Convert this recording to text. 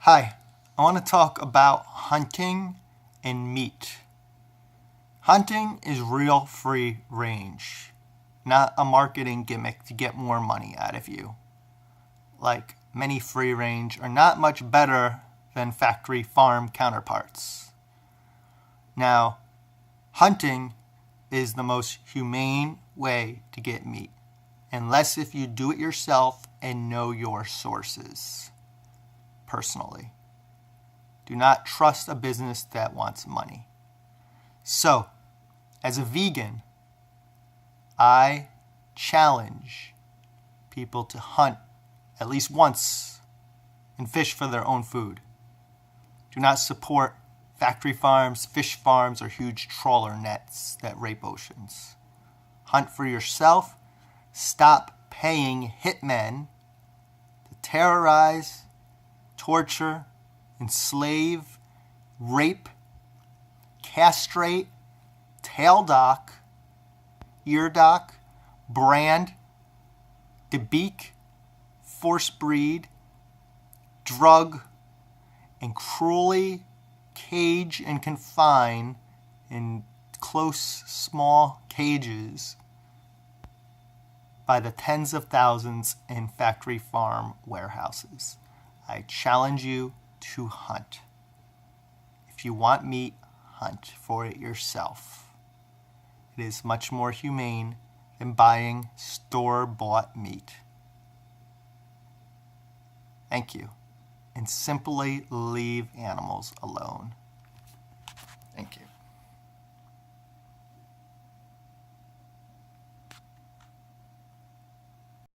Hi, I want to talk about hunting and meat. Hunting is real free range, not a marketing gimmick to get more money out of you. Like many free range are not much better than factory farm counterparts. Now, hunting is the most humane way to get meat, unless if you do it yourself and know your sources. Personally, do not trust a business that wants money. So, as a vegan, I challenge people to hunt at least once and fish for their own food. Do not support factory farms, fish farms, or huge trawler nets that rape oceans. Hunt for yourself. Stop paying hitmen to terrorize, torture, enslave, rape, castrate, tail dock, ear dock, brand, debeak, force breed, drug, and cruelly cage and confine in close, small cages by the tens of thousands in factory farm warehouses. I challenge you to hunt. If you want meat, hunt for it yourself. It is much more humane than buying store-bought meat. Thank you. And simply leave animals alone.